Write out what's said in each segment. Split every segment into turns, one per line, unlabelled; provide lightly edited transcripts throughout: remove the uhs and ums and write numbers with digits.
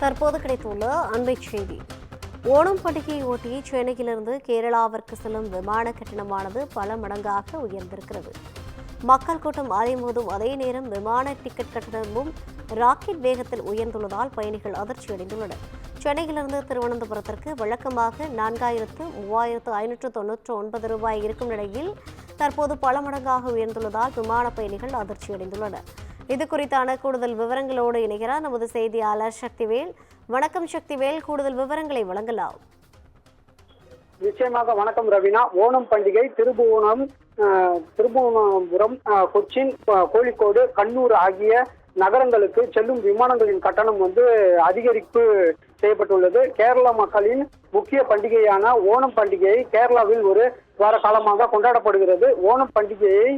தற்போது கிடைத்துள்ள அண்மை செய்தி. ஓணம் பண்டிகையை ஒட்டி சென்னையிலிருந்து கேரளாவிற்கு செல்லும் விமான கட்டணமானது பல மடங்காக உயர்ந்திருக்கிறது. மக்கள் கூட்டம் அலைமோதும் அதே நேரம் விமான டிக்கெட் கட்டணமும் ராக்கெட் வேகத்தில் உயர்ந்துள்ளதால் பயணிகள் அதிர்ச்சியடைந்துள்ளனர். சென்னையிலிருந்து திருவனந்தபுரத்திற்கு வழக்கமாக 4,3599 ரூபாய் இருக்கும் நிலையில் தற்போது பல மடங்காக உயர்ந்துள்ளதால் விமான பயணிகள் அதிர்ச்சியடைந்துள்ளனர். இது குறித்தான கூடுதல் விவரங்களோடு இணைகிறார் நமது செய்தியாளர் சக்திவேல். வணக்கம் சக்திவேல், கூடுதல் விவரங்களை வழங்கலாம்.
நிச்சயமாக வணக்கம் ரவீனா. ஓணம் பண்டிகை திருபுவனபுரம், கொச்சின், கோழிக்கோடு, கண்ணூர் ஆகிய நகரங்களுக்கு செல்லும் விமானங்களின் கட்டணம் அதிகரிப்பு செய்யப்பட்டுள்ளது. கேரள மக்களின் முக்கிய பண்டிகையான ஓணம் பண்டிகையை கேரளாவில் ஒரு வார காலமாக கொண்டாடப்படுகிறது. ஓணம் பண்டிகையை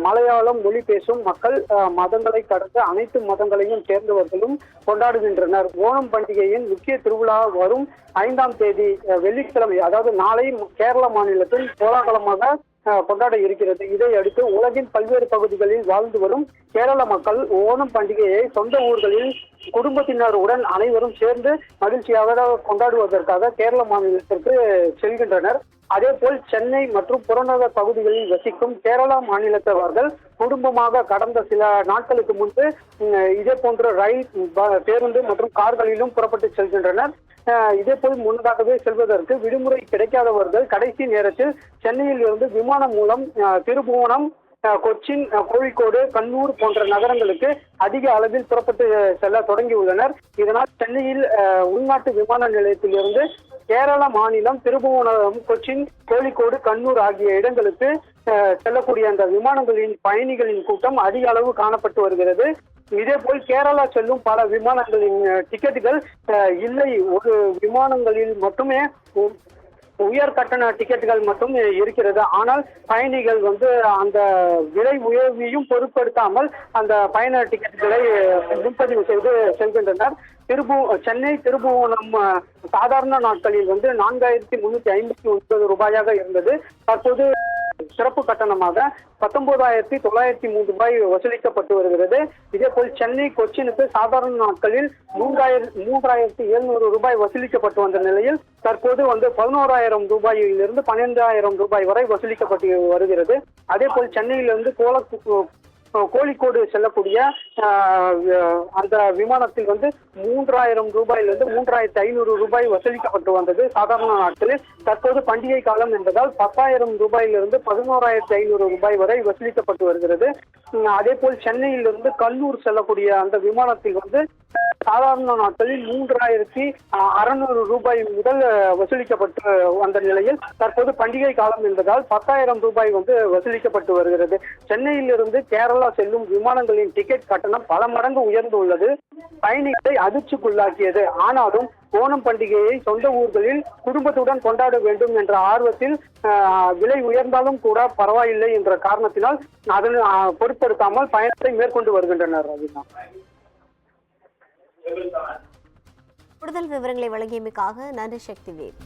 மலையாளம் மொழி பேசும் மக்கள் மதங்களை கடந்து அனைத்து மதங்களையும் சேர்ந்தவர்களும் கொண்டாடுகின்றனர். ஓணம் பண்டிகையின் முக்கிய திருவிழா வரும் 5ஆம் தேதி வெள்ளிக்கிழமை, அதாவது நாளை கேரள மாநிலத்தில் கோலாகலமாக கொண்டாட இருக்கிறது. இதையடுத்து உலகின் பல்வேறு பகுதிகளில் வாழ்ந்து வரும் கேரள மக்கள் ஓணம் பண்டிகையை சொந்த ஊர்களில் குடும்பத்தினருடன் அனைவரும் சேர்ந்து மகிழ்ச்சியாக கொண்டாடுவதற்காக கேரள மாநிலத்திற்கு செல்கின்றனர். அதே போல் சென்னை மற்றும் புறநகர் பகுதிகளில் வசிக்கும் கேரள மாநிலத்தவர்கள் குடும்பமாக கடந்த சில நாட்களுக்கு முன்பு இதே போன்ற ரயில், பேருந்து மற்றும் கார்களிலும் புறப்பட்டு செல்கின்றனர். இதே போல் முன்னதாகவே செல்வதற்கு விடுமுறை கிடைக்காதவர்கள் கடைசி நேரத்தில் சென்னையில் இருந்து விமானம் மூலம் திருபுவனம், கொச்சின், கோழிக்கோடு, கண்ணூர் போன்ற நகரங்களுக்கு அதிக அளவில் புறப்பட்டு செல்ல தொடங்கியுள்ளனர். இதனால் சென்னையில் உள்நாட்டு விமான நிலையத்திலிருந்து கேரள மாநிலம் திருபுவனம், கொச்சின், கோழிக்கோடு, கண்ணூர் ஆகிய இடங்களுக்கு செல்லக்கூடிய அந்த விமானங்களின் பயணிகளின் கூட்டம் அதிக அளவு காணப்பட்டு வருகிறது. இதே போல் கேரளா செல்லும் பல விமானங்களின் டிக்கெட்டுகள் இல்லை. ஒரு விமானங்களில் மட்டுமே உயர் கட்டண டிக்கெட்டுகள் மட்டும் இருக்கிறது. ஆனால் பயணிகள் அந்த விலை உயர்வையும் பொருட்படுத்தாமல் அந்த பயண டிக்கெட்டுகளை முன்பதிவு செய்து செல்கின்றனர். சென்னை திருபுவனம் சாதாரண நாட்களில் 4,359 ரூபாயாக இருந்தது. தற்போது சிறப்பு கட்டணமாக 19,903 ரூபாய் வசூலிக்கப்பட்டு வருகிறது. இதே போல் சென்னை கொச்சினுக்கு சாதாரண நாட்களில் 3,700 ரூபாய் வசூலிக்கப்பட்டு வந்த நிலையில் தற்போது 11,000 ரூபாயிலிருந்து 12,000 ரூபாய் வரை வசூலிக்கப்பட்டு வருகிறது. அதே போல் சென்னையிலிருந்து கோழிக்கோடு செல்லக்கூடிய அந்த விமானத்தில் 3,000 ரூபாயிலிருந்து 3,500 ரூபாய் வசூலிக்கப்பட்டு வந்தது சாதாரண நாட்களில். தற்போது பண்டிகை காலம் என்பதால் 10,000 ரூபாயிலிருந்து 11,500 ரூபாய் வரை வசூலிக்கப்பட்டு வருகிறது. அதே போல் சென்னையிலிருந்து கண்ணூர் செல்லக்கூடிய அந்த விமானத்தில் சாதாரண நாட்களில் 3,600 ரூபாய் முதல் வசூலிக்கப்பட்டு வந்த நிலையில் தற்போது பண்டிகை காலம் என்பதால் 10,000 ரூபாய் வசூலிக்கப்பட்டு வருகிறது. சென்னையிலிருந்து கேரளா செல்லும் விமானங்களின் டிக்கெட் கட்டணம் பல மடங்கு உயர்ந்துள்ளது. பயணிகளை அதிர்ச்சிக்குள்ளாக்கியது. ஆனாலும் ஓணம் பண்டிகையை சொந்த ஊர்களில் குடும்பத்துடன் கொண்டாட வேண்டும் என்ற ஆர்வத்தில் விலை உயர்ந்தாலும் கூட பரவாயில்லை என்ற காரணத்தினால் அதனை பொருட்படுத்தாமல் பயணத்தை மேற்கொண்டு வருகின்றனர்.
கூடுதல் விவரங்களை வழங்கியமைக்காக நன்றி சக்திவேல்.